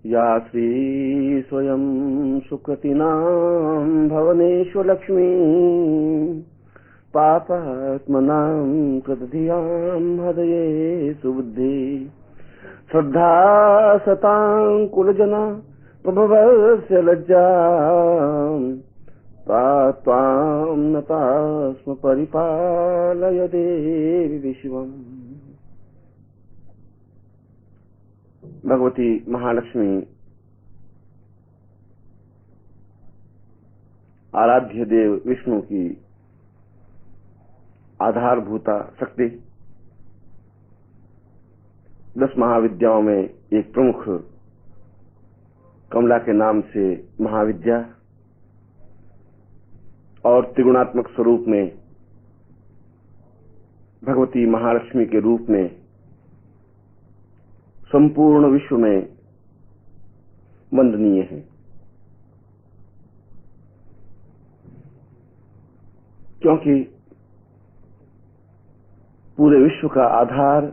या श्री स्वयं सुकृतिनां भवनेषु लक्ष्मी पापात्मनां कृतधियां हृदये सुबुद्धि श्रद्धा सतां कुलजना प्रभवस्य लज्जा त्वां नतास्म परिपालय देवि विश्वम्। भगवती महालक्ष्मी आराध्य देव विष्णु की आधारभूता शक्ति 10 महाविद्याओं में एक प्रमुख कमला के नाम से महाविद्या और त्रिगुणात्मक स्वरूप में भगवती महालक्ष्मी के रूप में संपूर्ण विश्व में वंदनीय है, क्योंकि पूरे विश्व का आधार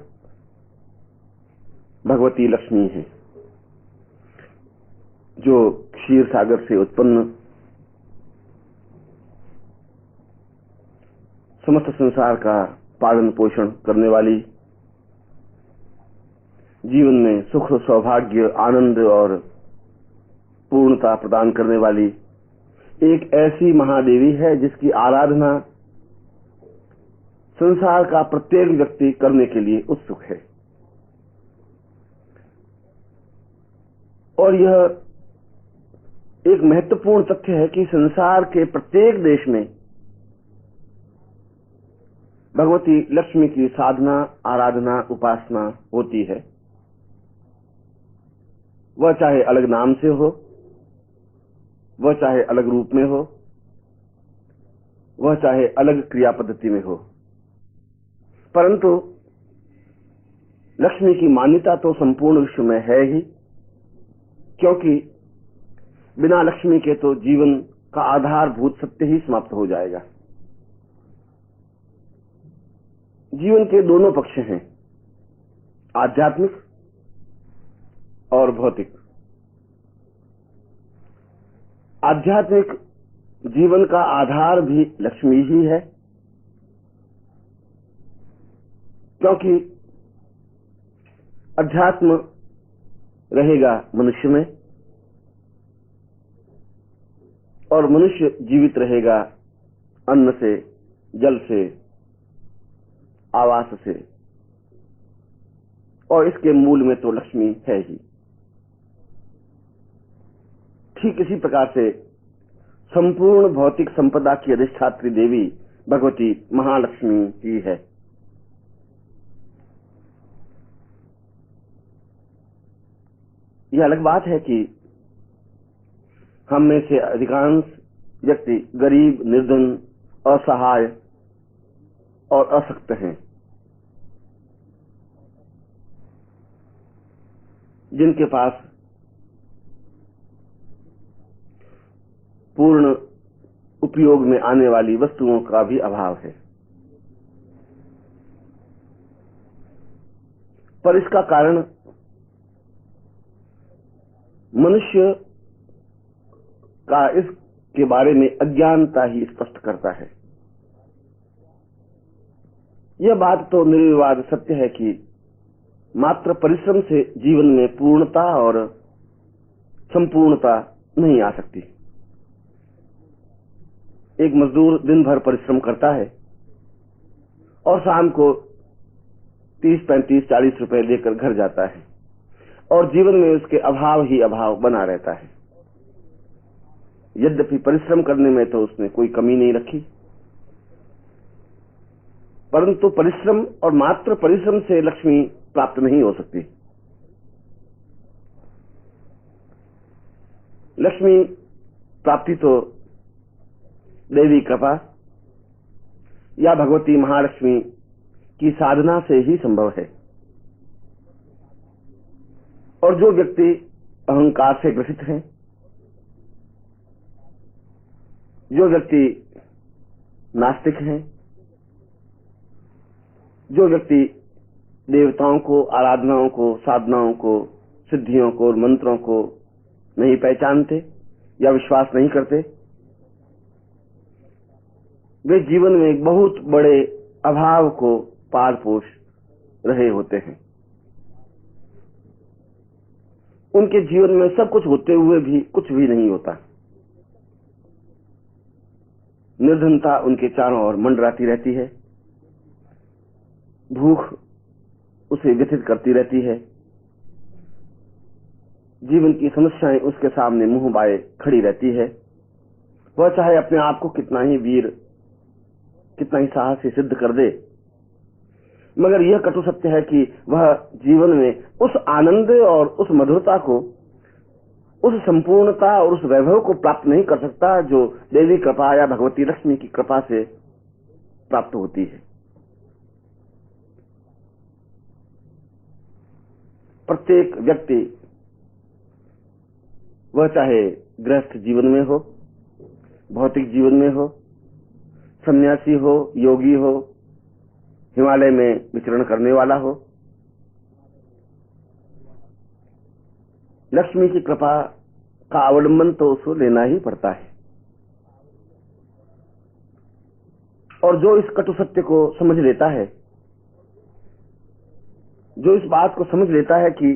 भगवती लक्ष्मी है, जो क्षीर सागर से उत्पन्न समस्त संसार का पालन पोषण करने वाली, जीवन में सुख सौभाग्य आनंद और पूर्णता प्रदान करने वाली एक ऐसी महादेवी है जिसकी आराधना संसार का प्रत्येक व्यक्ति करने के लिए उत्सुक है। और यह एक महत्वपूर्ण तथ्य है कि संसार के प्रत्येक देश में भगवती लक्ष्मी की साधना आराधना उपासना होती है, वह चाहे अलग नाम से हो, वह चाहे अलग रूप में हो, वह चाहे अलग क्रिया पद्धति में हो, परंतु लक्ष्मी की मान्यता तो संपूर्ण विश्व में है ही, क्योंकि बिना लक्ष्मी के तो जीवन का आधारभूत सत्य ही समाप्त हो जाएगा। जीवन के दोनों पक्ष हैं, आध्यात्मिक और भौतिक। आध्यात्मिक जीवन का आधार भी लक्ष्मी ही है, क्योंकि अध्यात्म रहेगा मनुष्य में और मनुष्य जीवित रहेगा अन्न से, जल से, आवास से, और इसके मूल में तो लक्ष्मी है ही। ठीक इसी प्रकार से संपूर्ण भौतिक संपदा की अधिष्ठात्री देवी भगवती महालक्ष्मी ही है। यह अलग बात है कि हम में से अधिकांश व्यक्ति गरीब, निर्धन, असहाय और अशक्त हैं, जिनके पास पूर्ण उपयोग में आने वाली वस्तुओं का भी अभाव है। पर इसका कारण मनुष्य का इसके बारे में अज्ञानता ही स्पष्ट करता है। यह बात तो निर्विवाद सत्य है कि मात्र परिश्रम से जीवन में पूर्णता और संपूर्णता नहीं आ सकती। एक मजदूर दिन भर परिश्रम करता है और शाम को 30, 35, 40 रुपए लेकर घर जाता है और जीवन में उसके अभाव ही अभाव बना रहता है। यद्यपि परिश्रम करने में तो उसने कोई कमी नहीं रखी, परंतु परिश्रम और मात्र परिश्रम से लक्ष्मी प्राप्त नहीं हो सकती। लक्ष्मी प्राप्ति तो देवी कृपा या भगवती महालक्ष्मी की साधना से ही संभव है। और जो व्यक्ति अहंकार से ग्रसित हैं, जो व्यक्ति नास्तिक हैं, जो व्यक्ति देवताओं को, आराधनाओं को, साधनाओं को सिद्धियों को और मंत्रों को नहीं पहचानते या विश्वास नहीं करते, वे जीवन में एक बहुत बड़े अभाव को पाल पोष रहे होते हैं। उनके जीवन में सब कुछ होते हुए भी कुछ भी नहीं होता। निर्धनता उनके चारों ओर मंडराती रहती है, भूख उसे व्यथित करती रहती है, जीवन की समस्याएं उसके सामने मुंह बाए खड़ी रहती है। वह चाहे अपने आप को कितना ही वीर, कितना ही साहसी सिद्ध कर दे, मगर यह कटु सत्य है कि वह जीवन में उस आनंद और उस मधुरता को, उस संपूर्णता और उस वैभव को प्राप्त नहीं कर सकता जो देवी कृपा या भगवती लक्ष्मी की कृपा से प्राप्त होती है। प्रत्येक व्यक्ति, वह चाहे गृहस्थ जीवन में हो, भौतिक जीवन में हो, सन्यासी हो, योगी हो, हिमालय में विचरण करने वाला हो, लक्ष्मी की कृपा का अवलंबन तो उसको लेना ही पड़ता है। और जो इस कटु सत्य को समझ लेता है, जो इस बात को समझ लेता है कि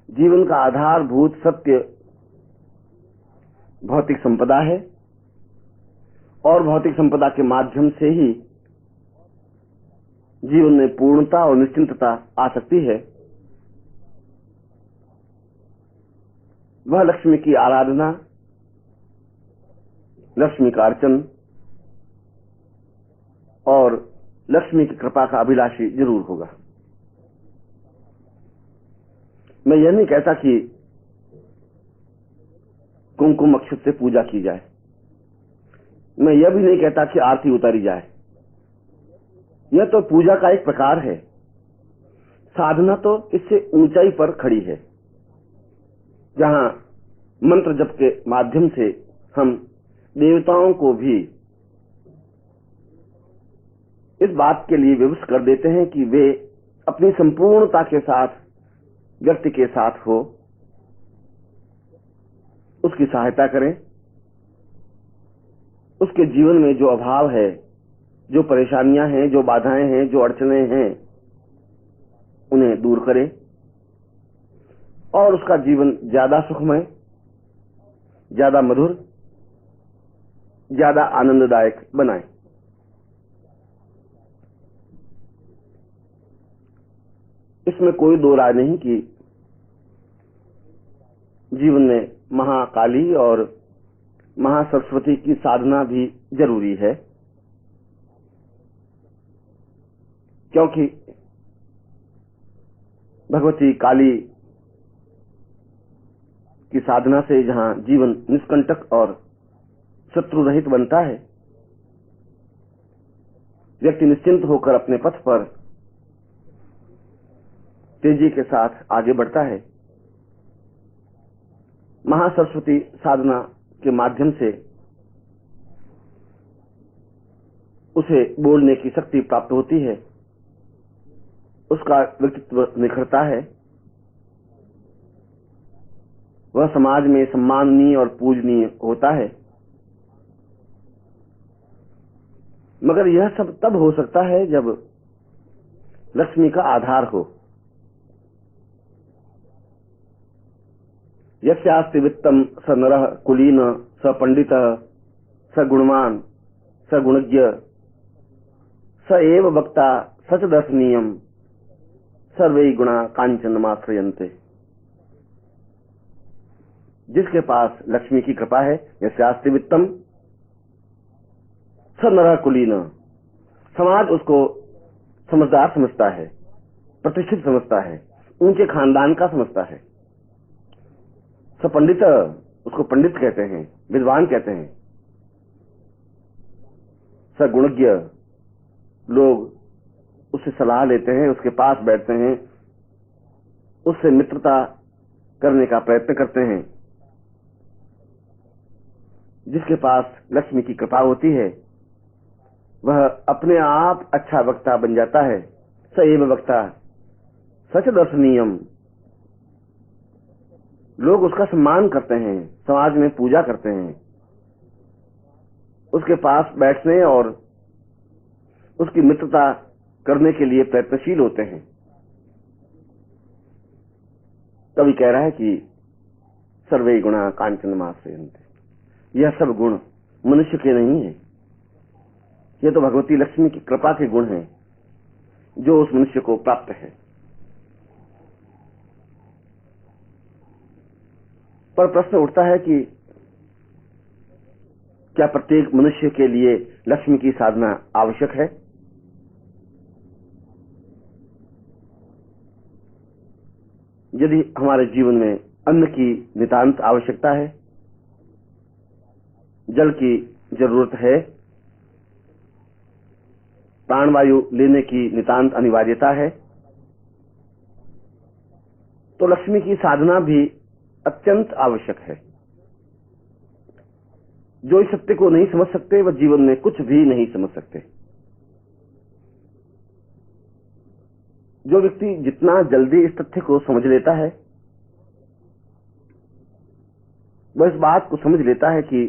जीवन का आधारभूत सत्य भौतिक संपदा है और भौतिक संपदा के माध्यम से ही जीवन में पूर्णता और निश्चिंतता आ सकती है, वह लक्ष्मी की आराधना, लक्ष्मी का अर्चन और लक्ष्मी की कृपा का अभिलाषी जरूर होगा। मैं यह नहीं कहता कि कुमकुम अक्षत से पूजा की जाए, मैं यह भी नहीं कहता कि आरती उतारी जाए। यह तो पूजा का एक प्रकार है, साधना तो इससे ऊंचाई पर खड़ी है, जहां मंत्र जप के माध्यम से हम देवताओं को भी इस बात के लिए विवश कर देते हैं कि वे अपनी संपूर्णता के साथ व्यक्ति के साथ हो, उसकी सहायता करें, उसके जीवन में जो अभाव है, जो परेशानियां हैं, जो बाधाएं हैं, जो अड़चने हैं, उन्हें दूर करें और उसका जीवन ज्यादा सुखमय, ज्यादा मधुर, ज्यादा आनंददायक बनाएं। इसमें कोई दो राय नहीं कि जीवन में महाकाली और महासरस्वती की साधना भी जरूरी है, क्योंकि भगवती काली की साधना से जहां जीवन निष्कंटक और शत्रु रहित बनता है, व्यक्ति निश्चिंत होकर अपने पथ पर तेजी के साथ आगे बढ़ता है। महासरस्वती साधना के माध्यम से उसे बोलने की शक्ति प्राप्त होती है, उसका व्यक्तित्व निखरता है, वह समाज में सम्माननीय और पूजनीय होता है। मगर यह सब तब हो सकता है जब लक्ष्मी का आधार हो। यस्यास्ति वित्तम स नरः कुलीन स पंडितः स गुणवान स गुणज्ञ स एव वक्ता सच दर्शनीयम सर्वे गुणा कांचनमाश्रयन्ते। जिसके पास लक्ष्मी की कृपा है, यस्यास्ति वित्तम स नरः कुलीन, समाज उसको समझदार समझता है, प्रतिष्ठित समझता है, ऊंचे खानदान का समझता है। स पंडित, उसको पंडित कहते हैं, विद्वान कहते हैं। स गुणज्ञ, लोग उससे सलाह लेते हैं, उसके पास बैठते हैं, उससे मित्रता करने का प्रयत्न करते हैं। जिसके पास लक्ष्मी की कृपा होती है, वह अपने आप अच्छा वक्ता बन जाता है। स एव वक्ता सच दर्शनीयम लोग उसका सम्मान करते हैं, समाज में पूजा करते हैं, उसके पास बैठने और उसकी मित्रता करने के लिए प्रयत्नशील होते हैं। कवि कह रहा है कि सर्वे गुणा कांचनमाश्रयन्ते, यह सब गुण मनुष्य के नहीं है, यह तो भगवती लक्ष्मी की कृपा के गुण हैं जो उस मनुष्य को प्राप्त है। पर प्रश्न उठता है कि क्या प्रत्येक मनुष्य के लिए लक्ष्मी की साधना आवश्यक है? यदि हमारे जीवन में अन्न की नितांत आवश्यकता है, जल की जरूरत है, प्राणवायु लेने की नितांत अनिवार्यता है, तो लक्ष्मी की साधना भी अत्यंत आवश्यक है। जो इस सत्य को नहीं समझ सकते वह जीवन में कुछ भी नहीं समझ सकते। जो व्यक्ति जितना जल्दी इस तथ्य को समझ लेता है, वह इस बात को समझ लेता है कि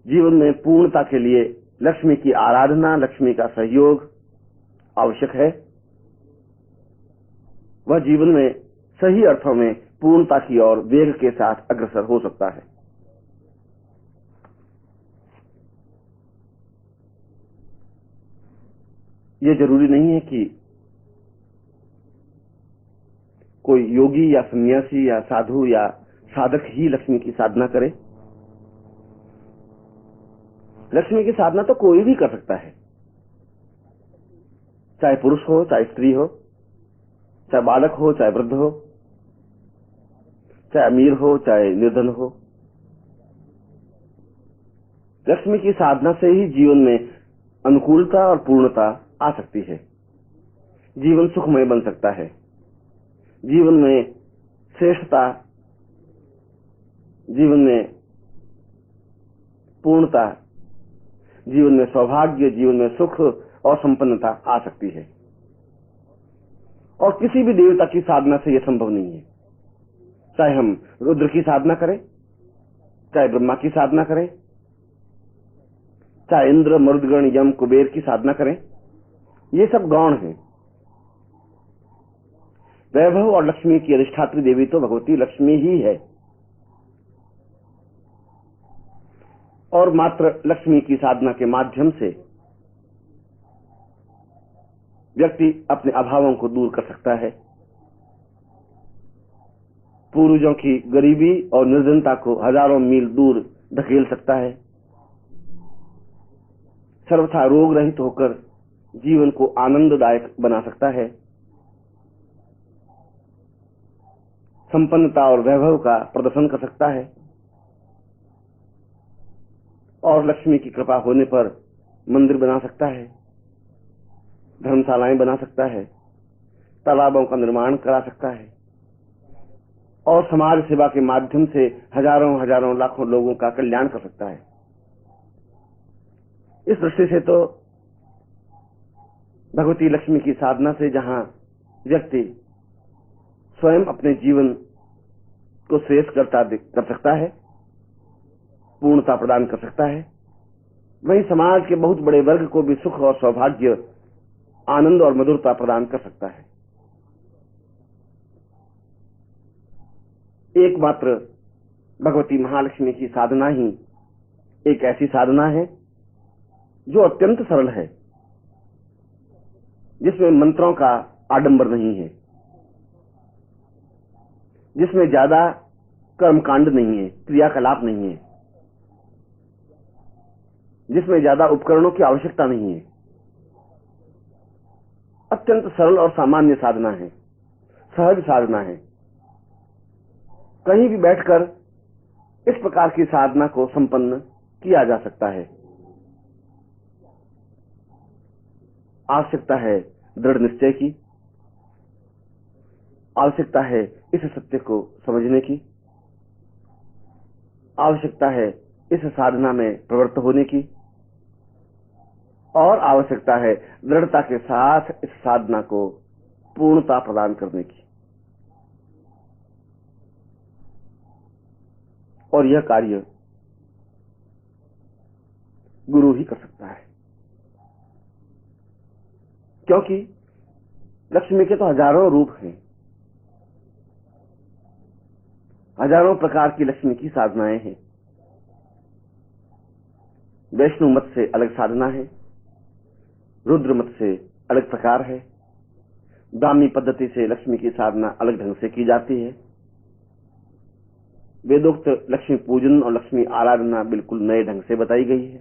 जीवन में पूर्णता के लिए लक्ष्मी की आराधना, लक्ष्मी का सहयोग आवश्यक है, वह जीवन में सही अर्थों में पूर्णता की ओर वेग के साथ अग्रसर हो सकता है। यह जरूरी नहीं है कि कोई योगी या सन्यासी या साधु या साधक ही लक्ष्मी की साधना करे। लक्ष्मी की साधना तो कोई भी कर सकता है, चाहे पुरुष हो, चाहे स्त्री हो, चाहे बालक हो, चाहे वृद्ध हो, चाहे अमीर हो, चाहे निर्धन हो। लक्ष्मी की साधना से ही जीवन में अनुकूलता और पूर्णता आ सकती है, जीवन सुखमय बन सकता है, जीवन में श्रेष्ठता, जीवन में पूर्णता, जीवन में सौभाग्य, जीवन में सुख और संपन्नता आ सकती है। और किसी भी देवता की साधना से यह संभव नहीं है। चाहे हम रुद्र की साधना करें, चाहे ब्रह्मा की साधना करें, चाहे इंद्र, मरुदगण, यम, कुबेर की साधना करें, ये सब गौण हैं। वैभव और लक्ष्मी की अधिष्ठात्री देवी तो भगवती लक्ष्मी ही है, और मात्र लक्ष्मी की साधना के माध्यम से व्यक्ति अपने अभावों को दूर कर सकता है, पूर्वजों की गरीबी और निर्धनता को हजारों मील दूर धकेल सकता है, सर्वथा रोग रहित होकर जीवन को आनंददायक बना सकता है, संपन्नता और वैभव का प्रदर्शन कर सकता है, और लक्ष्मी की कृपा होने पर मंदिर बना सकता है, धर्मशालाएं बना सकता है, तालाबों का निर्माण करा सकता है, और समाज सेवा के माध्यम से हजारों हजारों लाखों लोगों का कल्याण कर सकता है। इस दृष्टि से तो भगवती लक्ष्मी की साधना से जहां व्यक्ति स्वयं अपने जीवन को श्रेष्ठ कर सकता है, पूर्णता प्रदान कर सकता है, वहीं समाज के बहुत बड़े वर्ग को भी सुख और सौभाग्य, आनंद और मधुरता प्रदान कर सकता है। एकमात्र भगवती महालक्ष्मी की साधना ही एक ऐसी साधना है जो अत्यंत सरल है, जिसमें मंत्रों का आडंबर नहीं है, जिसमें ज्यादा कर्मकांड नहीं है, क्रियाकलाप नहीं है, जिसमें ज्यादा उपकरणों की आवश्यकता नहीं है। अत्यंत सरल और सामान्य साधना है, सहज साधना है। कहीं भी बैठकर इस प्रकार की साधना को संपन्न किया जा सकता है। आवश्यकता है दृढ़ निश्चय की, आवश्यकता है इस सत्य को समझने की, आवश्यकता है इस साधना में प्रवृत्त होने की, और आवश्यकता है दृढ़ता के साथ इस साधना को पूर्णता प्रदान करने की। और यह कार्य गुरु ही कर सकता है, क्योंकि लक्ष्मी के तो हजारों रूप हैं, हजारों प्रकार की लक्ष्मी की साधनाएं हैं। वैष्णव मत से अलग साधना है, रुद्र मत से अलग प्रकार है, ब्राह्मी पद्धति से लक्ष्मी की साधना अलग ढंग से की जाती है। वेदोक्त लक्ष्मी पूजन और लक्ष्मी आराधना बिल्कुल नए ढंग से बताई गई है।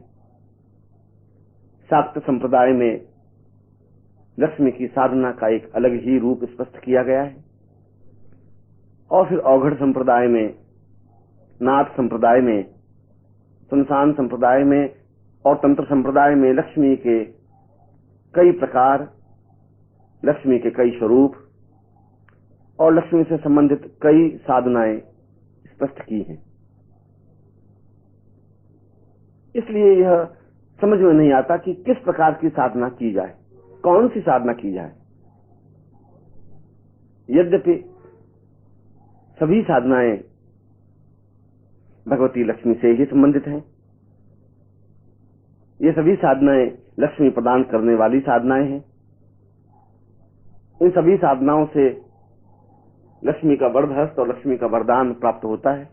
शाक्त संप्रदाय में लक्ष्मी की साधना का एक अलग ही रूप स्पष्ट किया गया है, और फिर औघड़ संप्रदाय में, नाथ संप्रदाय में, सुनसान संप्रदाय में और तंत्र संप्रदाय में लक्ष्मी के कई प्रकार, लक्ष्मी के कई स्वरूप और लक्ष्मी से संबंधित कई साधनाएं स्पष्ट की हैं। इसलिए यह समझ में नहीं आता कि किस प्रकार की साधना की जाए, कौन सी साधना की जाए। यद्यपि सभी साधनाएं भगवती लक्ष्मी से ही संबंधित हैं, ये सभी साधनाएं लक्ष्मी प्रदान करने वाली साधनाएं हैं। इन सभी साधनाओं से लक्ष्मी का वरदहस्त और लक्ष्मी का वरदान प्राप्त होता है,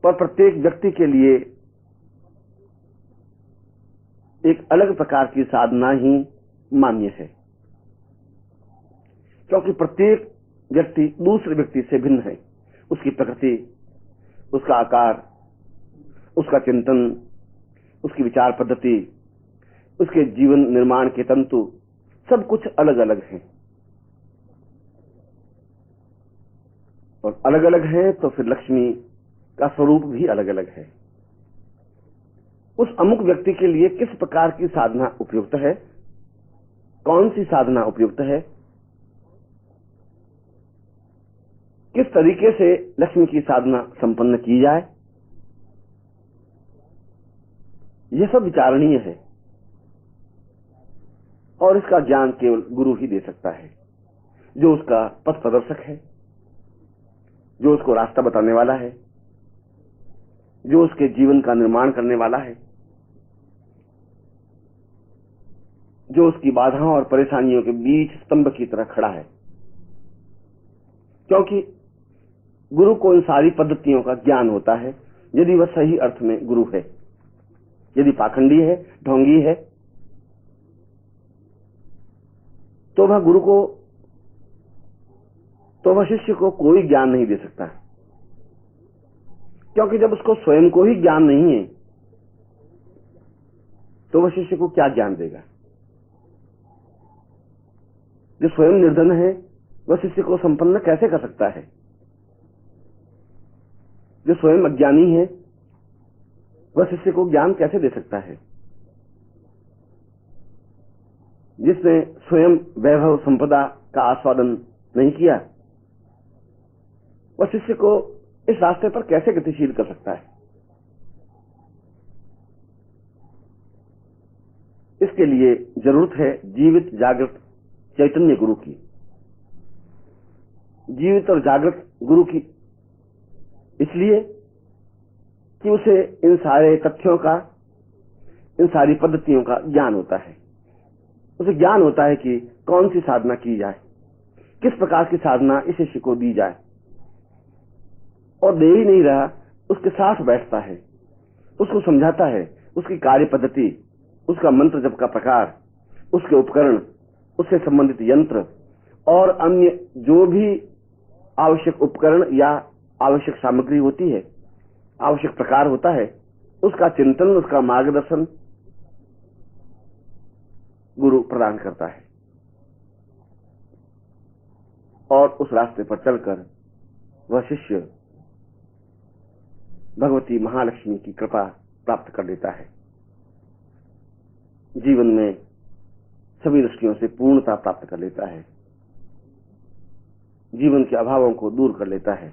पर प्रत्येक व्यक्ति के लिए एक अलग प्रकार की साधना ही मान्य है, क्योंकि प्रत्येक व्यक्ति दूसरे व्यक्ति से भिन्न है। उसकी प्रकृति, उसका आकार, उसका चिंतन, उसकी विचार पद्धति, उसके जीवन निर्माण के तंतु सब कुछ अलग अलग हैं, और अलग अलग है तो फिर लक्ष्मी का स्वरूप भी अलग अलग है। उस अमुक व्यक्ति के लिए किस प्रकार की साधना उपयुक्त है, कौन सी साधना उपयुक्त है, किस तरीके से लक्ष्मी की साधना संपन्न की जाए, यह सब विचारणीय है, और इसका ज्ञान केवल गुरु ही दे सकता है, जो उसका पथ प्रदर्शक है, जो उसको रास्ता बताने वाला है, जो उसके जीवन का निर्माण करने वाला है, जो उसकी बाधाओं और परेशानियों के बीच स्तंभ की तरह खड़ा है। क्योंकि गुरु को इन सारी पद्धतियों का ज्ञान होता है, यदि वह सही अर्थ में गुरु है। यदि पाखंडी है, ढोंगी है, तो वह शिष्य को कोई ज्ञान नहीं दे सकता, क्योंकि जब उसको स्वयं को ही ज्ञान नहीं है तो वह शिष्य को क्या ज्ञान देगा। जो स्वयं निर्धन है वह शिष्य को संपन्न कैसे कर सकता है। जो स्वयं अज्ञानी है वह शिष्य को ज्ञान कैसे दे सकता है। जिसने स्वयं वैभव संपदा का आस्वादन नहीं किया वह शिष्य को इस रास्ते पर कैसे गतिशील कर सकता है। इसके लिए जरूरत है जीवित जागृत चैतन्य गुरु की, जीवित और जागृत गुरु की, इसलिए कि उसे इन सारे तथ्यों का, इन सारी पद्धतियों का ज्ञान होता है। उसे ज्ञान होता है कि कौन सी साधना की जाए, किस प्रकार की साधना इस शिष्य को दी जाए, और दे ही नहीं रहा, उसके साथ बैठता है, उसको समझाता है, उसकी कार्य पद्धति, उसका मंत्र जप का प्रकार, उसके उपकरण, उससे संबंधित यंत्र और अन्य जो भी आवश्यक उपकरण या आवश्यक सामग्री होती है, आवश्यक प्रकार होता है, उसका चिंतन, उसका मार्गदर्शन गुरु प्रदान करता है। और उस रास्ते पर चलकर वह शिष्य भगवती महालक्ष्मी की कृपा प्राप्त कर लेता है, जीवन में सभी दृष्टियों से पूर्णता प्राप्त कर लेता है, जीवन के अभावों को दूर कर लेता है,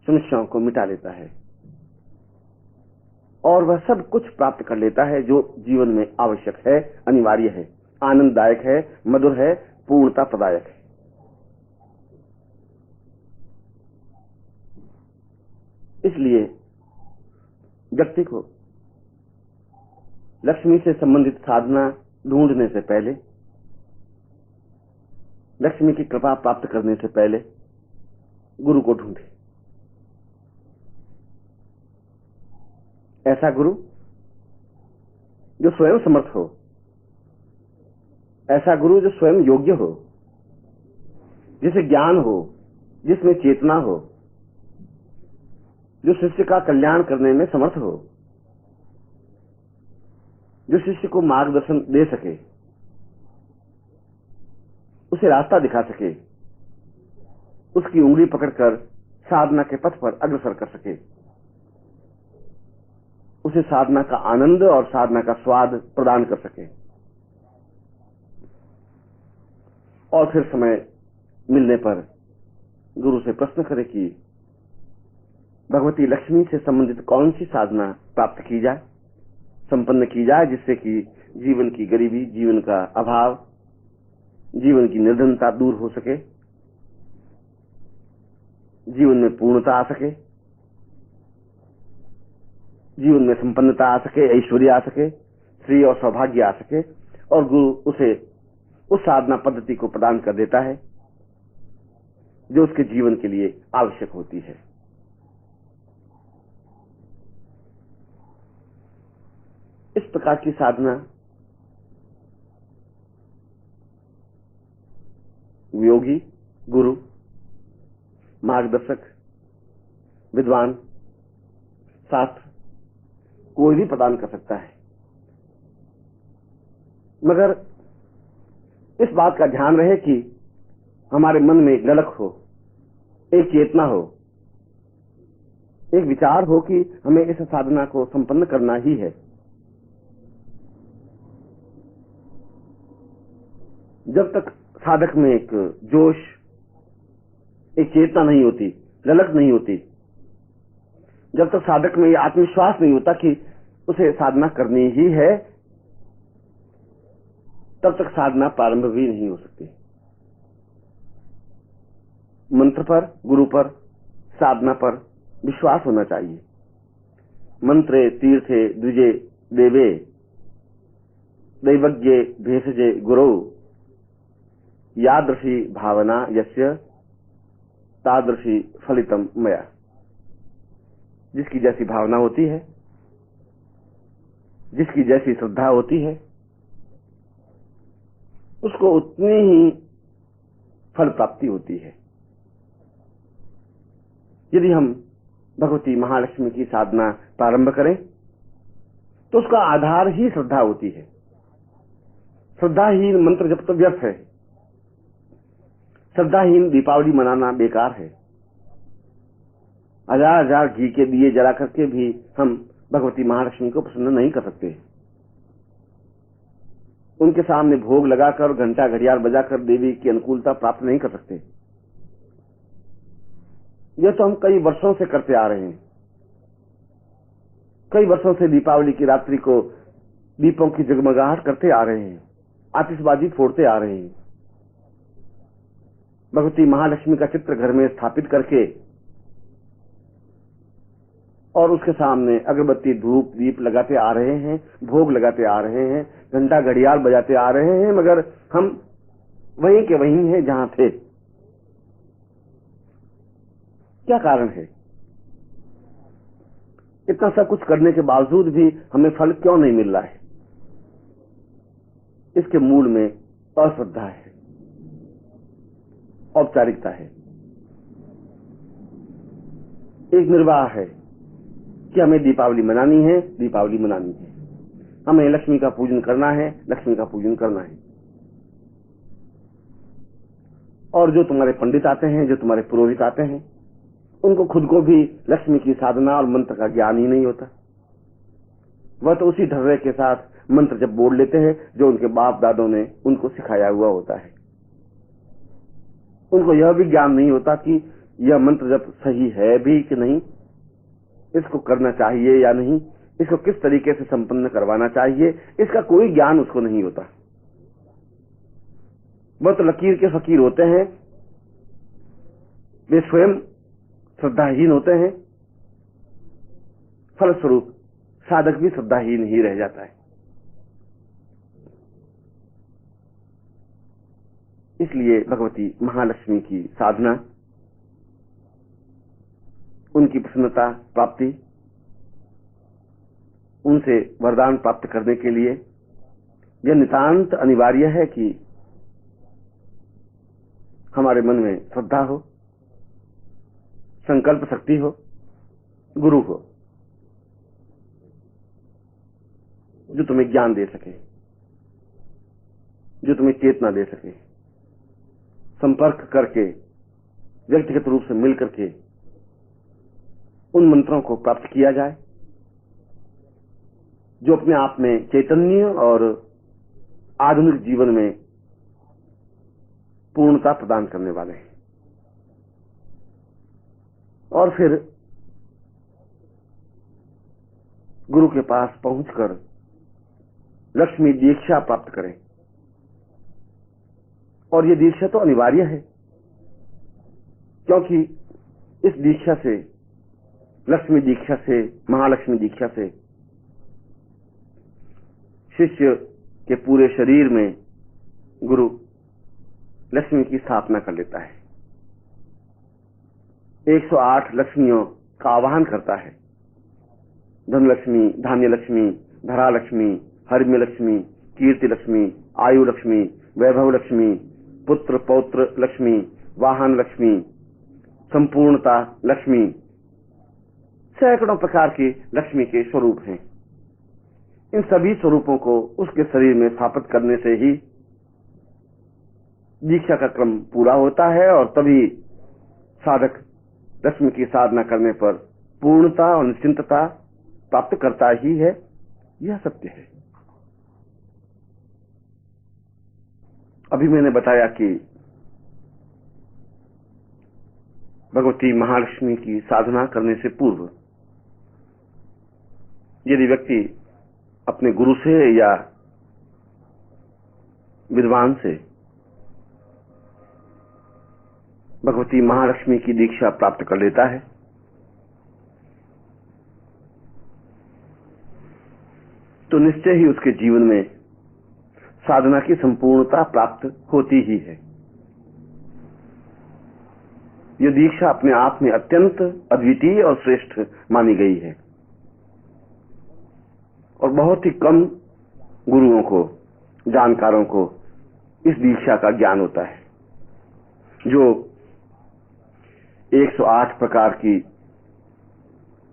समस्याओं को मिटा लेता है, और वह सब कुछ प्राप्त कर लेता है जो जीवन में आवश्यक है, अनिवार्य है, आनंददायक है, मधुर है, पूर्णता प्रदायक है। इसलिए व्यक्ति को लक्ष्मी से संबंधित साधना ढूंढने से पहले, लक्ष्मी की कृपा प्राप्त करने से पहले गुरु को ढूंढे। ऐसा गुरु जो स्वयं समर्थ हो, ऐसा गुरु जो स्वयं योग्य हो, जिसे ज्ञान हो, जिसमें चेतना हो, जो शिष्य का कल्याण करने में समर्थ हो, जो शिष्य को मार्गदर्शन दे सके, उसे रास्ता दिखा सके, उसकी उंगली पकड़कर साधना के पथ पर अग्रसर कर सके, उसे साधना का आनंद और साधना का स्वाद प्रदान कर सके। और फिर समय मिलने पर गुरु से प्रश्न करे कि भगवती लक्ष्मी से संबंधित कौन सी साधना प्राप्त की जाए, संपन्न की जाए, जिससे कि जीवन की गरीबी, जीवन का अभाव, जीवन की निर्धनता दूर हो सके, जीवन में पूर्णता आ सके, जीवन में संपन्नता आ सके, ऐश्वर्य आ सके, श्री और सौभाग्य आ सके। और गुरु उसे उस साधना पद्धति को प्रदान कर देता है जो उसके जीवन के लिए आवश्यक होती है। इस प्रकार की साधना योगी, गुरु, मार्गदर्शक, विद्वान, शास्त्र कोई भी प्रदान कर सकता है, मगर इस बात का ध्यान रहे कि हमारे मन में एक ललक हो, एक चेतना हो, एक विचार हो कि हमें इस साधना को संपन्न करना ही है। जब तक साधक में एक जोश, एक चेतना नहीं होती, ललक नहीं होती, जब तक साधक में यह आत्मविश्वास नहीं होता कि उसे साधना करनी ही है, तब तक साधना प्रारंभ भी नहीं हो सकती। मंत्र पर, गुरु पर, साधना पर विश्वास होना चाहिए। मंत्रे तीर्थे द्विजे देवे दैवज्ञे भेषजे गुरु यादृशी भावना यस्य तादृशी फलितम मया। जिसकी जैसी भावना होती है, जिसकी जैसी श्रद्धा होती है, उसको उतनी ही फल प्राप्ति होती है। यदि हम भगवती महालक्ष्मी की साधना प्रारंभ करें तो उसका आधार ही श्रद्धा होती है। श्रद्धाहीन मंत्र जब तो व्यर्थ है, श्रद्धाहीन दीपावली मनाना बेकार है। हजार हजार घी के दिए जला करके भी हम भगवती महालक्ष्मी को प्रसन्न नहीं कर सकते। उनके सामने भोग लगाकर, घंटा घड़ियाल बजाकर देवी की अनुकूलता प्राप्त नहीं कर सकते। यह तो हम कई वर्षों से करते आ रहे हैं। कई वर्षों से दीपावली की रात्रि को दीपों की जगमगाहट करते आ रहे हैं, आतिशबाजी फोड़ते आ रहे हैं। भगवती महालक्ष्मी का चित्र घर में स्थापित करके और उसके सामने अगरबत्ती, धूप, दीप लगाते आ रहे हैं, भोग लगाते आ रहे हैं, घंटा घड़ियाल बजाते आ रहे हैं, मगर हम वहीं के वहीं हैं जहां थे। क्या कारण है? इतना सब कुछ करने के बावजूद भी हमें फल क्यों नहीं मिल रहा है? इसके मूल में अश्रद्धा है, औपचारिकता है, एक निर्वाह है कि हमें दीपावली मनानी है, दीपावली मनानी है, हमें लक्ष्मी का पूजन करना है, लक्ष्मी का पूजन करना है। और जो तुम्हारे पंडित आते हैं, जो तुम्हारे पुरोहित आते हैं, उनको खुद को भी लक्ष्मी की साधना और मंत्र का ज्ञान ही नहीं होता। वह तो उसी ढर्रे के साथ मंत्र जब बोल लेते हैं जो उनके बाप दादों ने उनको सिखाया हुआ होता है। उनको यह भी ज्ञान नहीं होता कि यह मंत्र जब सही है भी कि नहीं, इसको करना चाहिए या नहीं, इसको किस तरीके से संपन्न करवाना चाहिए, इसका कोई ज्ञान उसको नहीं होता। वह तो लकीर के फकीर होते हैं, वे स्वयं श्रद्धाहीन होते हैं, फलस्वरूप साधक भी श्रद्धाहीन ही रह जाता है। इसलिए भगवती महालक्ष्मी की साधना, उनकी प्रसन्नता प्राप्ति, उनसे वरदान प्राप्त करने के लिए यह नितांत अनिवार्य है कि हमारे मन में श्रद्धा हो, संकल्प शक्ति हो, गुरु हो जो तुम्हें ज्ञान दे सके, जो तुम्हें चेतना दे सके, संपर्क करके व्यक्तिगत रूप से मिल करके उन मंत्रों को प्राप्त किया जाए जो अपने आप में चैतन्य और आधुनिक जीवन में पूर्णता प्रदान करने वाले हैं। और फिर गुरु के पास पहुंचकर लक्ष्मी दीक्षा प्राप्त करें। और ये दीक्षा तो अनिवार्य है, क्योंकि इस दीक्षा से, लक्ष्मी दीक्षा से, महालक्ष्मी दीक्षा से शिष्य के पूरे शरीर में गुरु लक्ष्मी की स्थापना कर लेता है, 108 लक्ष्मियों का आवाहन करता है। धन लक्ष्मी, धान्य लक्ष्मी, धरा लक्ष्मी, हर्म्य लक्ष्मी, कीर्ति लक्ष्मी, आयु लक्ष्मी, वैभव लक्ष्मी, पुत्र पौत्र लक्ष्मी, वाहन लक्ष्मी, संपूर्णता लक्ष्मी। सैकड़ों प्रकार की लक्ष्मी के स्वरूप हैं। इन सभी स्वरूपों को उसके शरीर में स्थापित करने से ही दीक्षा का क्रम पूरा होता है और तभी साधक लक्ष्मी की साधना करने पर पूर्णता और निश्चिंतता प्राप्त करता ही है। यह सत्य है। अभी मैंने बताया कि भगवती महालक्ष्मी की साधना करने से पूर्व यदि व्यक्ति अपने गुरु से या विद्वान से भगवती महालक्ष्मी की दीक्षा प्राप्त कर लेता है तो निश्चय ही उसके जीवन में साधना की संपूर्णता प्राप्त होती ही है। यह दीक्षा अपने आप में अत्यंत अद्वितीय और श्रेष्ठ मानी गई है और बहुत ही कम गुरुओं को, जानकारों को इस दीक्षा का ज्ञान होता है जो 108 प्रकार की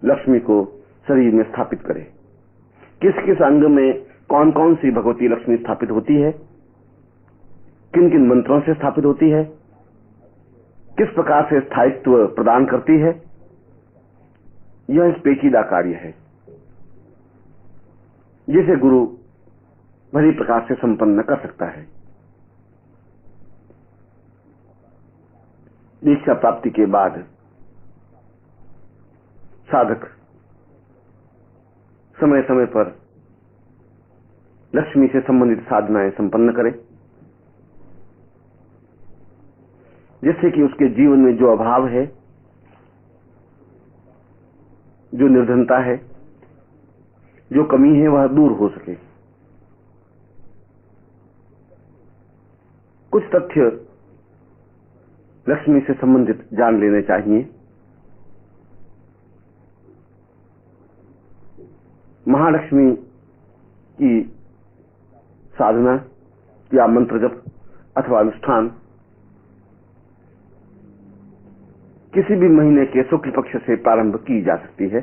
लक्ष्मी को शरीर में स्थापित करे। किस किस अंग में कौन कौन सी भगवती लक्ष्मी स्थापित होती है, किन किन मंत्रों से स्थापित होती है, किस प्रकार से स्थायित्व प्रदान करती है, यह एक पेचीदा कार्य है जिसे गुरु भली प्रकार से संपन्न कर सकता है। दीक्षा प्राप्ति के बाद साधक समय समय पर लक्ष्मी से संबंधित साधनाएं संपन्न करे, जिससे कि उसके जीवन में जो अभाव है, जो निर्धनता है, जो कमी है, वह दूर हो सके। कुछ तथ्य लक्ष्मी से संबंधित जान लेने चाहिए। महालक्ष्मी की साधना या मंत्र जप अथवा अनुष्ठान किसी भी महीने के शुक्ल पक्ष से प्रारंभ की जा सकती है।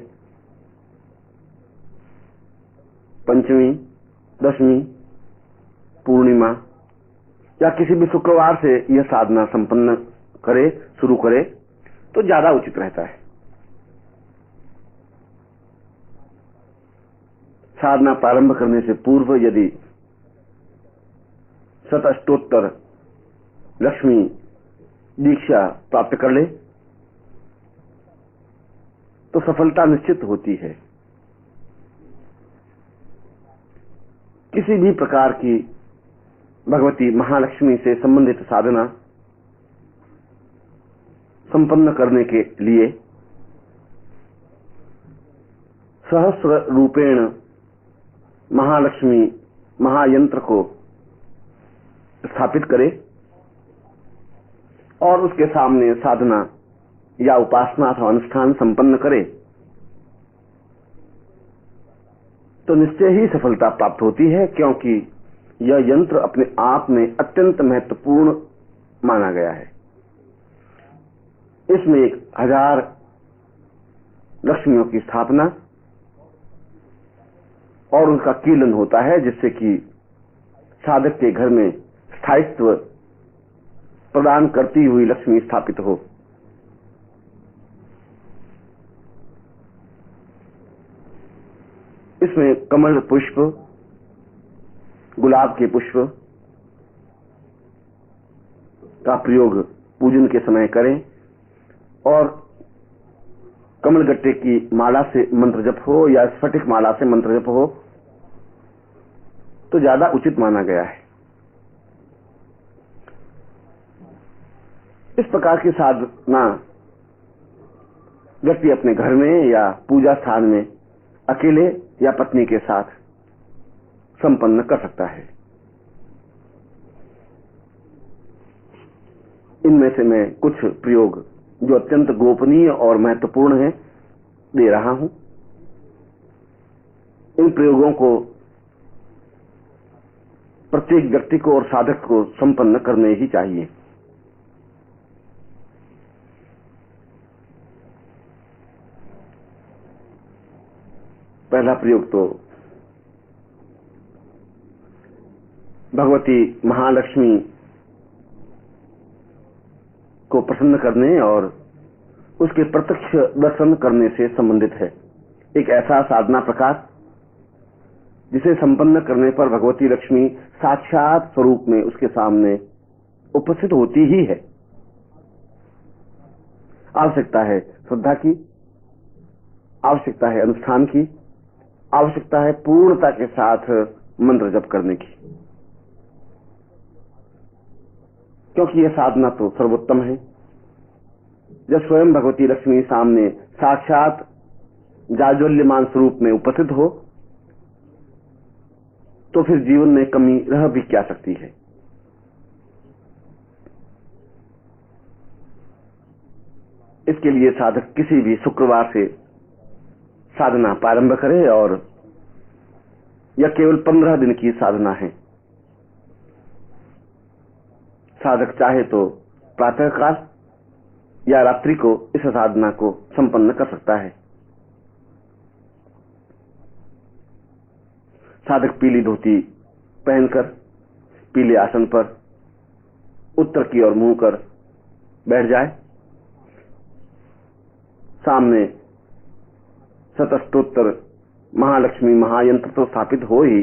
पंचमी, दशमी, पूर्णिमा या किसी भी शुक्रवार से यह साधना संपन्न करे, शुरू करे तो ज्यादा उचित रहता है। साधना प्रारंभ करने से पूर्व यदि शतअष्टोत्तर लक्ष्मी दीक्षा प्राप्त कर ले तो सफलता निश्चित होती है। किसी भी प्रकार की भगवती महालक्ष्मी से संबंधित साधना संपन्न करने के लिए सहस्र रूपेण महालक्ष्मी महायंत्र को स्थापित करे और उसके सामने साधना या उपासना अथवा अनुष्ठान संपन्न करे तो निश्चय ही सफलता प्राप्त होती है, क्योंकि यह यंत्र अपने आप में अत्यंत महत्वपूर्ण माना गया है। इसमें 1000 लक्ष्मियों की स्थापना और उनका कीलन होता है, जिससे कि साधक के घर में स्थायित्व प्रदान करती हुई लक्ष्मी स्थापित हो। इसमें कमल पुष्प, गुलाब के पुष्प का प्रयोग पूजन के समय करें और कमलगट्टे की माला से मंत्र जप हो या स्फटिक माला से मंत्र जप हो तो ज्यादा उचित माना गया है। इस प्रकार की साधना व्यक्ति अपने घर में या पूजा स्थान में अकेले या पत्नी के साथ संपन्न कर सकता है। इनमें से मैं कुछ प्रयोग जो अत्यंत गोपनीय और महत्वपूर्ण है दे रहा हूं। इन प्रयोगों को प्रत्येक व्यक्ति को और साधक को संपन्न करने ही चाहिए। पहला प्रयोग तो भगवती महालक्ष्मी को प्रसन्न करने और उसके प्रत्यक्ष दर्शन करने से संबंधित है। एक ऐसा साधना प्रकार जिसे संपन्न करने पर भगवती लक्ष्मी साक्षात स्वरूप में उसके सामने उपस्थित होती ही है। आवश्यकता है श्रद्धा की, आवश्यकता है अनुष्ठान की, आवश्यकता है पूर्णता के साथ मंत्र जप करने की, क्योंकि यह साधना तो सर्वोत्तम है। जब स्वयं भगवती लक्ष्मी सामने साक्षात जाज्वल्यमान स्वरूप में उपस्थित हो तो फिर जीवन में कमी रह भी क्या सकती है। इसके लिए साधक किसी भी शुक्रवार से साधना प्रारंभ करे और यह केवल 15 दिन की साधना है। साधक चाहे तो प्रातःकाल या रात्रि को इस साधना को संपन्न कर सकता है। साधक पीली धोती पहनकर पीले आसन पर उत्तर की ओर मुंह कर बैठ जाए। सामने शतस्तोत्र महालक्ष्मी महायंत्र तो स्थापित हो ही,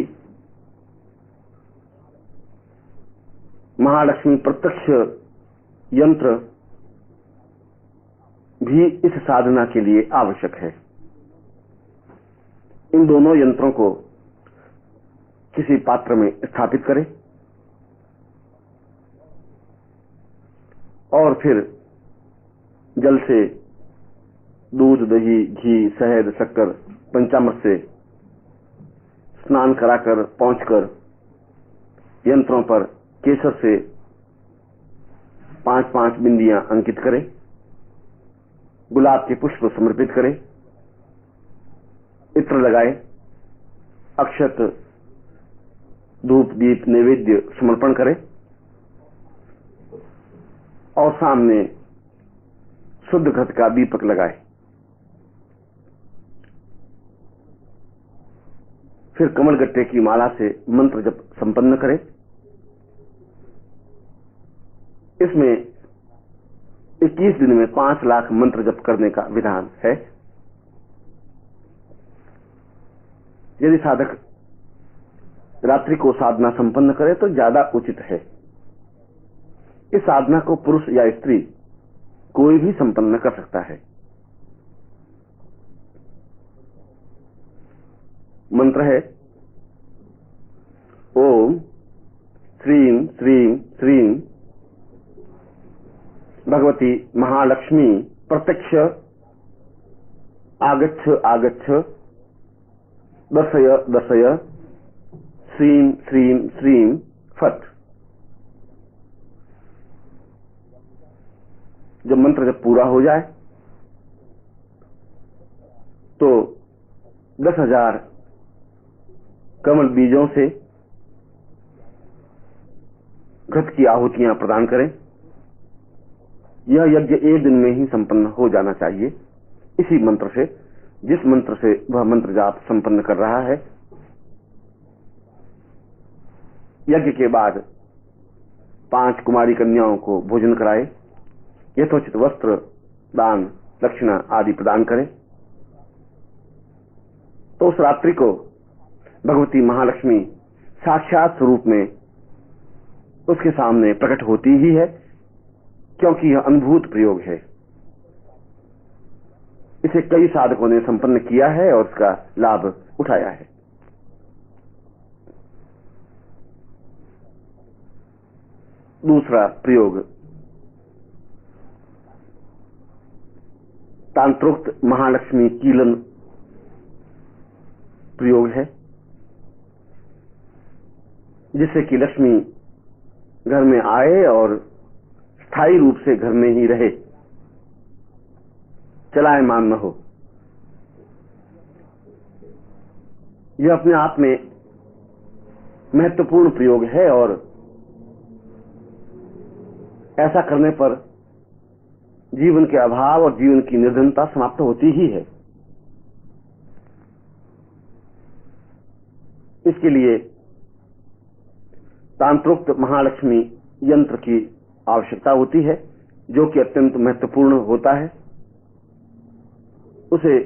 महालक्ष्मी प्रत्यक्ष यंत्र भी इस साधना के लिए आवश्यक है। इन दोनों यंत्रों को किसी पात्र में स्थापित करें और फिर जल से दूध, दही, घी, शहद, शक्कर, पंचामृत से स्नान कराकर पहुंचकर यंत्रों पर केसर से 5-5 बिंदियां अंकित करें, गुलाब के पुष्प समर्पित करें, इत्र लगाए, अक्षत, धूप, दीप, नैवेद्य समर्पण करें और सामने शुद्ध घृत का दीपक लगाए। फिर कमलगट्टे की माला से मंत्र जप संपन्न करें। इसमें 21 दिन में 5 लाख मंत्र जप करने का विधान है। यदि साधक रात्रि को साधना संपन्न करे तो ज्यादा उचित है। इस साधना को पुरुष या स्त्री कोई भी संपन्न कर सकता है। मंत्र है ओम श्रीं श्रीं श्रीं भगवती महालक्ष्मी प्रत्यक्ष आगच्छ आगच्छ दशय दशय श्रीम श्रीम श्रीम फट। जब मंत्र जब पूरा हो जाए तो 10,000 कमल बीजों से घृत की आहुतियां प्रदान करें। यह यज्ञ एक दिन में ही संपन्न हो जाना चाहिए। इसी मंत्र से, जिस मंत्र से वह मंत्र जाप संपन्न कर रहा है, यज्ञ के बाद 5 कुमारी कन्याओं को भोजन कराए, यथोचित वस्त्र दान दक्षिणा आदि प्रदान करें। तो उस रात्रि को भगवती महालक्ष्मी साक्षात स्वरूप में उसके सामने प्रकट होती ही है, क्योंकि यह अनुभूत प्रयोग है। इसे कई साधकों ने संपन्न किया है और उसका लाभ उठाया है। दूसरा प्रयोग तांत्रोक्त महालक्ष्मी कीलन प्रयोग है, जिससे कि लक्ष्मी घर में आए और स्थायी रूप से घर में ही रहे, चलायमान न हो। यह अपने आप में महत्वपूर्ण प्रयोग है और ऐसा करने पर जीवन के अभाव और जीवन की निर्धनता समाप्त होती ही है। इसके लिए तांत्रोक्त महालक्ष्मी यंत्र की आवश्यकता होती है, जो कि अत्यंत महत्वपूर्ण होता है। उसे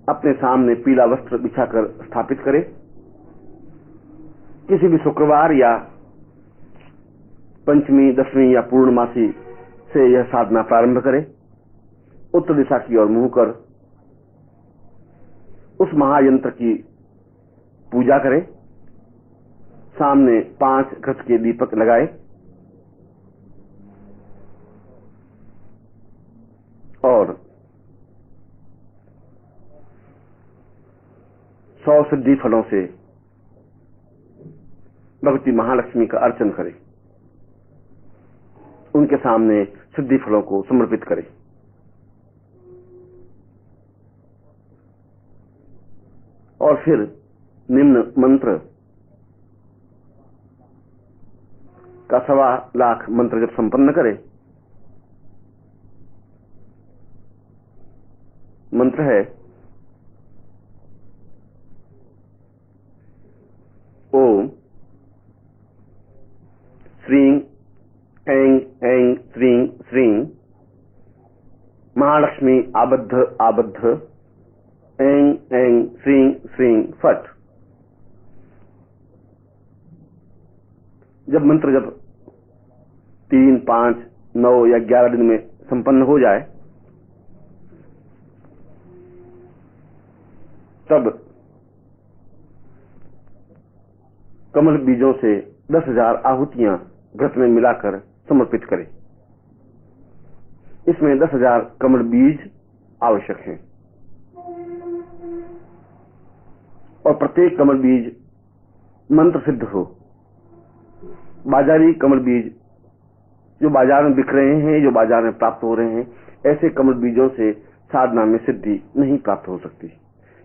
अपने सामने पीला वस्त्र बिछाकर स्थापित करें। किसी भी शुक्रवार या पंचमी, दशमी या पूर्णमासी से यह साधना प्रारंभ करें। उत्तर दिशा की ओर मुंह कर उस महायंत्र की पूजा करें। सामने 5 घृत के दीपक लगाए और 100 सिद्धि फलों से भगवती महालक्ष्मी का अर्चन करें। उनके सामने सिद्धि फलों को समर्पित करें। और फिर निम्न मंत्र का 1.25 लाख मंत्र जब संपन्न करें। मंत्र है ओम श्रीं ऐं ऐं श्रीं श्रीं महालक्ष्मी आबद्ध आबद्ध ऐं ऐं श्रीं श्रीं फट। जब मंत्र 3, 5, 9 या 11 दिन में संपन्न हो जाए, तब कमल बीजों से 10,000 आहुतियां घृत में मिलाकर समर्पित करें। इसमें 10,000 कमल बीज आवश्यक हैं और प्रत्येक कमल बीज मंत्र सिद्ध हो। बाजारी कमल बीज जो बाजार में बिक रहे हैं, जो बाजार में प्राप्त हो रहे हैं, ऐसे कमल बीजों से साधना में सिद्धि नहीं प्राप्त हो सकती,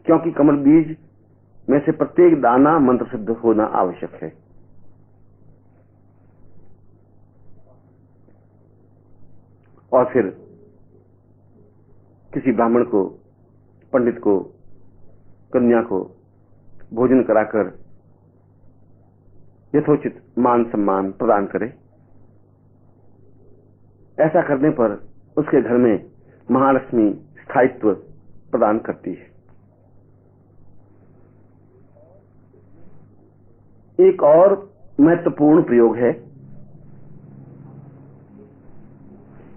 क्योंकि कमल बीज में से प्रत्येक दाना मंत्र सिद्ध होना आवश्यक है। और फिर किसी ब्राह्मण को, पंडित को, कन्या को भोजन कराकर यथोचित मान सम्मान प्रदान करे। ऐसा करने पर उसके घर में महालक्ष्मी स्थायित्व प्रदान करती है। एक और महत्वपूर्ण प्रयोग है,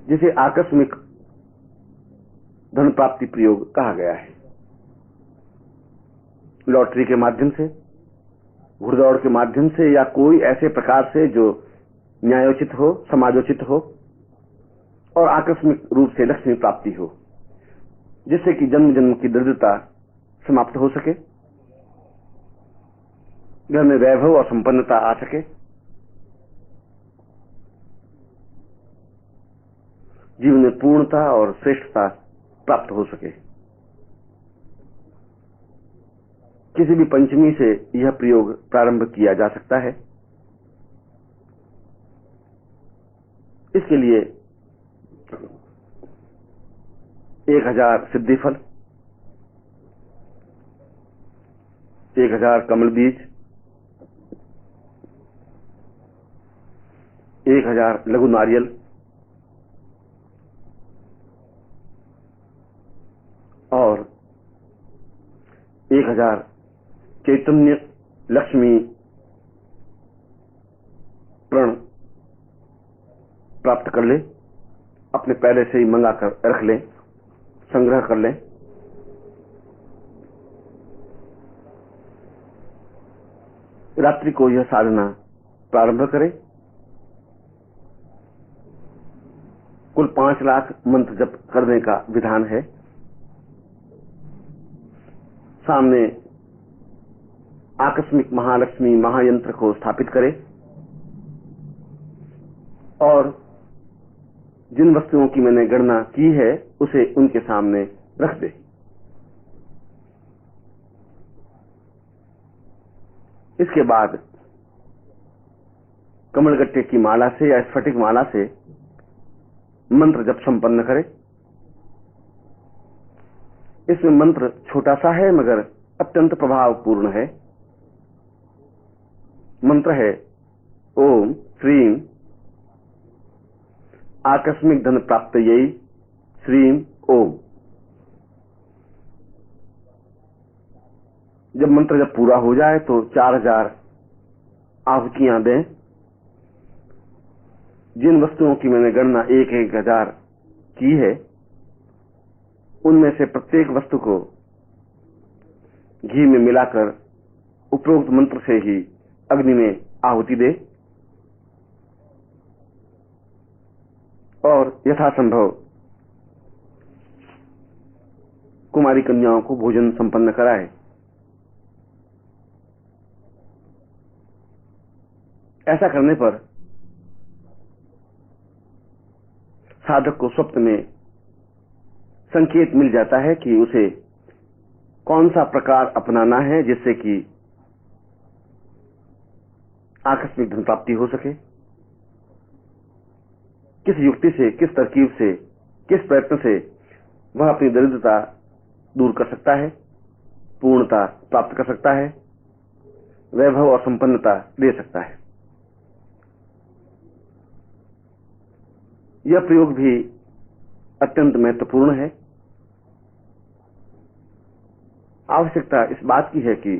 जिसे आकस्मिक धन प्राप्ति प्रयोग कहा गया है। लॉटरी के माध्यम से, घुड़दौड़ के माध्यम से या कोई ऐसे प्रकार से जो न्यायोचित हो, समाजोचित हो और आकस्मिक रूप से लक्ष्मी प्राप्ति हो, जिससे कि जन्म जन्म की दरिद्रता समाप्त हो सके। घर में वैभव और संपन्नता आ सके, जीवन में पूर्णता और श्रेष्ठता प्राप्त हो सके। किसी भी पंचमी से यह प्रयोग प्रारंभ किया जा सकता है। इसके लिए 1000 सिद्धि फल, 1000 कमल बीज, 1000 लघु नारियल और 1000 चैतन्य लक्ष्मी प्रण प्राप्त कर ले। अपने पहले से ही मंगा कर रख लें, संग्रह कर लें। रात्रि को यह साधना प्रारंभ करें। कुल 5 लाख मंत्र जप करने का विधान है। सामने आकस्मिक महालक्ष्मी महायंत्र को स्थापित करें और जिन वस्तुओं की मैंने गणना की है उसे उनके सामने रख दे। इसके बाद कमलगट्टे की माला से या स्फटिक माला से मंत्र जप संपन्न करें। इसमें मंत्र छोटा सा है मगर अत्यंत प्रभावपूर्ण है। मंत्र है ओम श्रीम आकस्मिक धन प्राप्त यही श्रीम ओम। जब मंत्र जब पूरा हो जाए तो 4000 आहुतियां दें। जिन वस्तुओं की मैंने गणना 1000 की है उनमें से प्रत्येक वस्तु को घी में मिलाकर उपरोक्त मंत्र से ही अग्नि में आहुति दे और यथासंभव कुमारी कन्याओं को भोजन संपन्न कराए। ऐसा करने पर साधक को स्वप्न में संकेत मिल जाता है कि उसे कौन सा प्रकार अपनाना है जिससे कि आकस्मिक धन प्राप्ति हो सके। किस युक्ति से, किस तरकीब से, किस प्रयत्न से वह अपनी दरिद्रता दूर कर सकता है, पूर्णता प्राप्त कर सकता है, वैभव और संपन्नता ले सकता है। यह प्रयोग भी अत्यंत महत्वपूर्ण है। आवश्यकता इस बात की है कि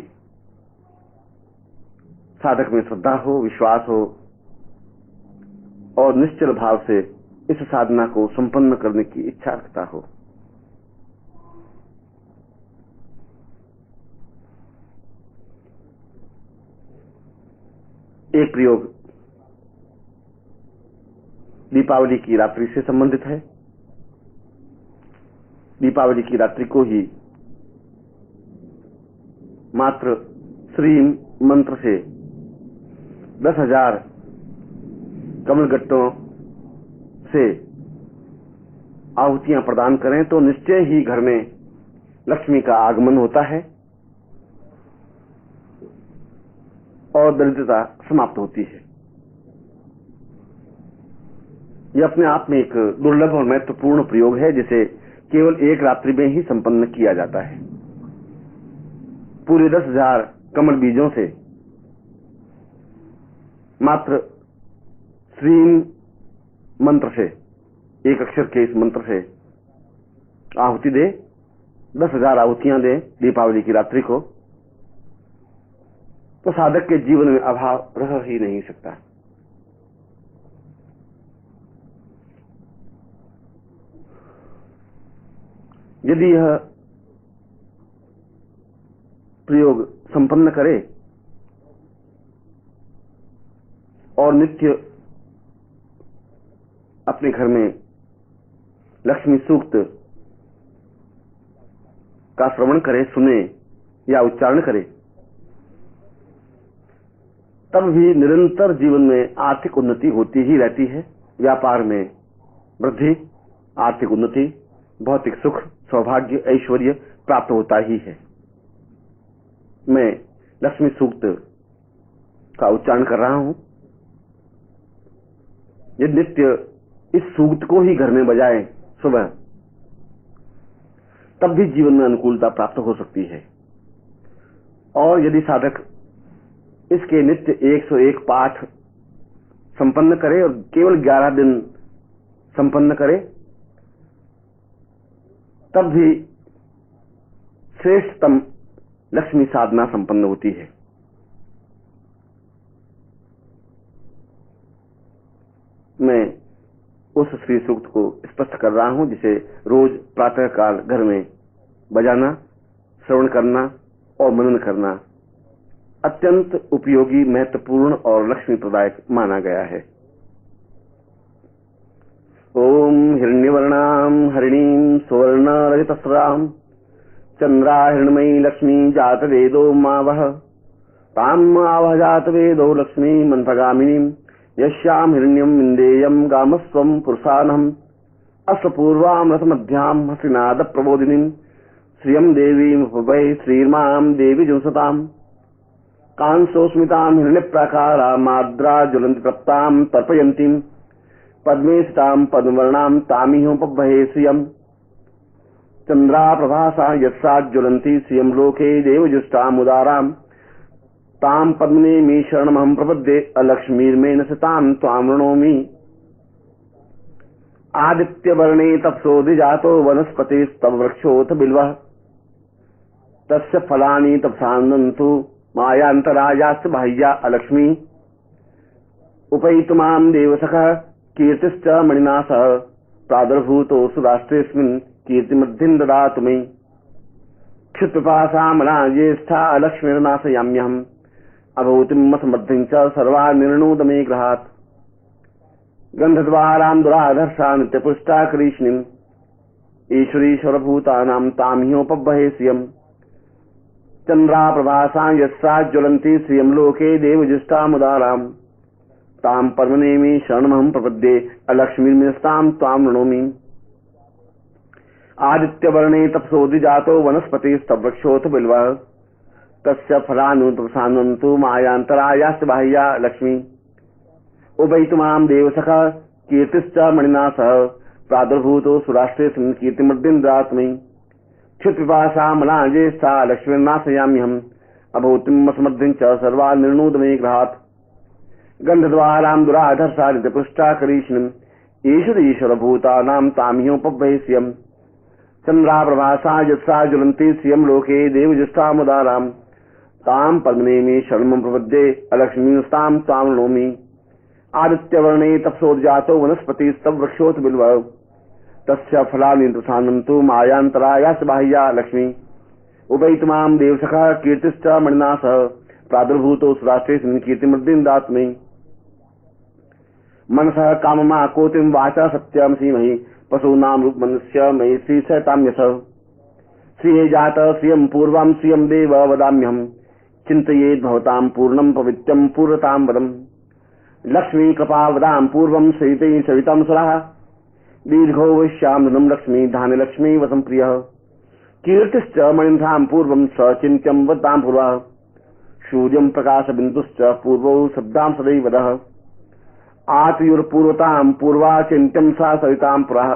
साधक में श्रद्धा हो, विश्वास हो और निश्चल भाव से इस साधना को संपन्न करने की इच्छा रखता हो। एक प्रयोग दीपावली की रात्रि से संबंधित है। दीपावली की रात्रि को ही मात्र श्रीम मंत्र से 10,000 कमलगट्टों से आहुतियां प्रदान करें तो निश्चय ही घर में लक्ष्मी का आगमन होता है और दरिद्रता समाप्त होती है। यह अपने आप में एक दुर्लभ और महत्वपूर्ण प्रयोग है जिसे केवल एक रात्रि में ही संपन्न किया जाता है। पूरे 10,000 कमल बीजों से मात्र श्रीम मंत्र से, एक अक्षर के इस मंत्र से आहुति दे, 10,000 आहुतियां दे दीपावली की रात्रि को, तो साधक के जीवन में अभाव रह ही नहीं सकता। यदि यह प्रयोग संपन्न करे और नित्य अपने घर में लक्ष्मी सूक्त का श्रवण करे, सुने या उच्चारण करे तब भी निरंतर जीवन में आर्थिक उन्नति होती ही रहती है। व्यापार में वृद्धि, आर्थिक उन्नति, भौतिक सुख, सौभाग्य, ऐश्वर्य प्राप्त होता ही है। मैं लक्ष्मी सूक्त का उच्चारण कर रहा हूं। यदि नित्य इस सूक्त को ही घर में बजाएं सुबह, तब भी जीवन में अनुकूलता प्राप्त हो सकती है। और यदि साधक इसके नित्य 101 पाठ संपन्न करे और केवल 11 दिन संपन्न करे, तब भी श्रेष्ठतम लक्ष्मी साधना संपन्न होती है। मैं उस श्री सूक्त को स्पष्ट कर रहा हूं, जिसे रोज प्रातः काल घर में बजाना, श्रवण करना और मनन करना अत्यंत उपयोगी, महत्वपूर्ण और लक्ष्मी प्रदायक माना गया है। ओम हिरण्यवर्णाम हरिणीं सुवर्ण रजतस्राम चंद्रा हिरण्मयी लक्ष्मी जात वेदो मावह ताम आवह जात वेदो लक्ष्मी मनभगामिनीं यस्याम हिरण्यम विन्देयम गामस्वम पुरुषानहम् अश्वपूर्वाम रथमध्याम हसिनाद प्रबोधिनीं श्रियं देवीं उपवै श्रीर्मां देवी जुंसताम् कांसोस्मितां हिरण्यप्राकारा माद्रा ज्वलन्ति तप्तां तर्पयन्तीं पद्मे स्थितां पद्मवर्णां तामिहोपबहे श्रियम् चंद्रा प्रभासा यस्सा ज्वलन्ति श्रियं लोके देवजुष्टामुदारां तां पद्मनेमि शरणमहं प्रपद्ये अलक्ष्मीर्मेण सतां त्वां वृणोमि। आदित्यवर्णे तपसो द्विजातो वनस्पतिस्तव वृक्षोऽथ बिल्वः तस्य फलानि तपसानन्तु मायान्तरायाश्च बाह्या अलक्ष्मी। उपैतुमां देवसखः कीर्तिश्च मणिना सह प्रादुर्भूतोऽसु राष्ट्रेऽस्मिन् कीर्तिमद्धिं ददातु मे। क्षुत्पिपासामला ज्येष्ठा अलक्ष्मीर्नाशयाम्यहम् अभूतिमसमद्धिं च सर्वा निर्णूद मे गृहात्। गन्धद्वारां दुराधर्षा नित्यपुष्टा करीष्णीम् ईश्वरीश्वरभूतानां तां ह्योपबहे श्रियम्। चंद्रा प्रभासा यस्सा ज्वलन्ति श्रियं लोके देवजुष्टामुदारां तां पद्मनेमि शरणमहं प्रपद्ये अलक्ष्मीर्मिनस्तां त्वां वृणोमि। आदित्यवर्णे तपसो द्विजातो वनस्पतिस्तवृक्षोऽथ बिल्वः तस्य फलानि तपसानन्तु मायान्तरायाश्च बाह्या लक्ष्मी। उपैतुमां देवसखः कीर्तिश्च मणिना सह प्रादुर्भूतोऽसु राष्ट्रेऽस्मिन् कीर्तिमद्धिं ददातु मे। क्षुत्पिपासामला ज्येष्ठा लक्ष्मीर्नाशयाम्यहम् अभूतिमसमद्धिं च सर्वा निर्णूद मे गृहात्। गन्धद्वारां दुराधर्षा नित्यपुष्टा करीष्णीम् ईश्वरीश्वरभूतानां तां ह्योपबहे श्रियम्। चंद्रा प्रभासा यस्सा ज्वलन्ति श्रियं लोके देवजुष्टामुदारां तां पद्मनेमि शरणमहं प्रपद्ये अलक्ष्मीस्तां त्वां वृणोमि। आदित्यवर्णे तपसोद्जातो वनस्पतिस्तव वृक्षोऽथ बिल्वः तस्य फलानि तपसानन्तु मायान्तरायाश्च बाह्या लक्ष्मी। उपैतुमां देवसखः कीर्तिश्च मणिना सह प्रादुर्भूतोऽसु राष्ट्रेऽस्मिन् कीर्तिमद्धिं ददातु मे। मनसः काममा कोटिं वाचा सत्यं सीमहि पशूनां रूपमनुष्य मयि श्रीशैताम्यसः। श्रिये जात श्रियं पूर्वं श्रियं देव वदाम्यहम् चिन्तयेद् भवतां पूर्णं पवित्रं पूर्णतां वदम्। लक्ष्मी कृपा वदां पूर्वं सहिते सवितं सुराः दीर्घो वैश्यां नृनं लक्ष्मी धान्यलक्ष्मी वसं प्रियः। कीर्तिश्च मणिधां पूर्वं सचिन्त्यं वदां पूर्वः सूर्यं प्रकाशबिन्दुश्च पूर्वौ शब्दां सदैव वदः। आत्युर्पूर्वतां पूर्वा चिन्त्यं सा सवितां पुरः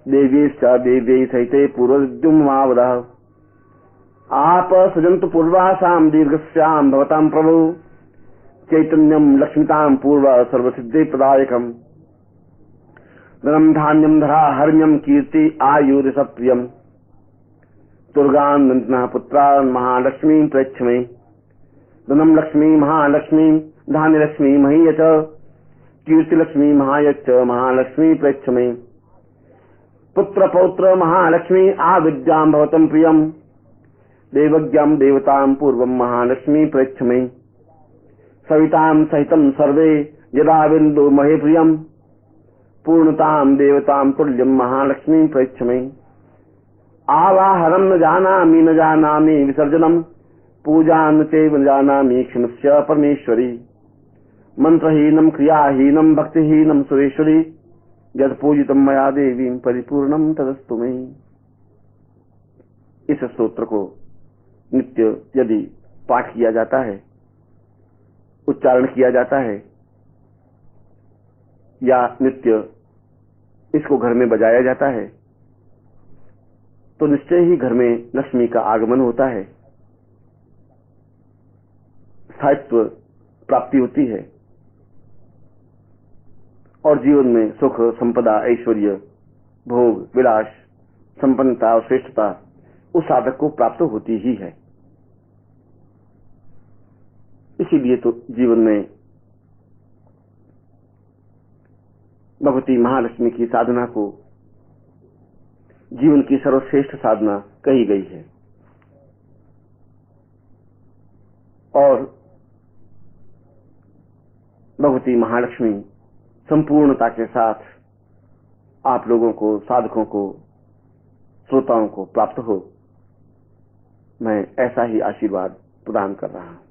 देव्यैश्च देव्यै सहिते पूर्वद्युम्मावदः। आप सृजन्तु पूर्वासां दीर्घस्यां भवतां प्रभु चैतन्यं लक्ष्मीतां पूर्व सर्वसिद्धि प्रदायकम्। धनं धान्यं धरा हर्म्यं कीर्ति आयुर्सप्रियम् दुर्गान् नन्दनः पुत्रान् महालक्ष्मीं प्रयच्छ मे। धनं लक्ष्मी महालक्ष्मी धान्यलक्ष्मी महीय च कीर्तिलक्ष्मी महायच्च महालक्ष्मी प्रयच्छ मे। पुत्र पौत्र महालक्ष्मी आविद्यां भवतं प्रियम् देवज्ञां देवतां पूर्वं महालक्ष्मी प्रयच्छ मे। सवितां सहितं सर्वे यदा बिन्दु महे प्रियम् पूर्णतां देवतां तुल्यं महालक्ष्मी प्रयच्छ मे। आवाहनं न जानामि विसर्जनं पूजान चैव जानामि क्षमस्य परमेश्वरी, मंत्रहीनम क्रियाहीनम भक्तिहीनम सुरेश्वरी, यद पूजितम मया देवी परिपूर्णम तदस्तु मे। इस स्तोत्र को नित्य यदि पाठ किया जाता है, उच्चारण किया जाता है, या नित्य इसको घर में बजाया जाता है, तो निश्चय ही घर में लक्ष्मी का आगमन होता है, स्थायित्व प्राप्ति होती है और जीवन में सुख, संपदा, ऐश्वर्य, भोग, विलास, संपन्नता और श्रेष्ठता उस साधक को प्राप्त होती ही है। इसीलिए तो जीवन में भगवती महालक्ष्मी की साधना को जीवन की सर्वश्रेष्ठ साधना कही गई है। और भगवती महालक्ष्मी संपूर्णता के साथ आप लोगों को, साधकों को, श्रोताओं को प्राप्त हो, मैं ऐसा ही आशीर्वाद प्रदान कर रहा हूं।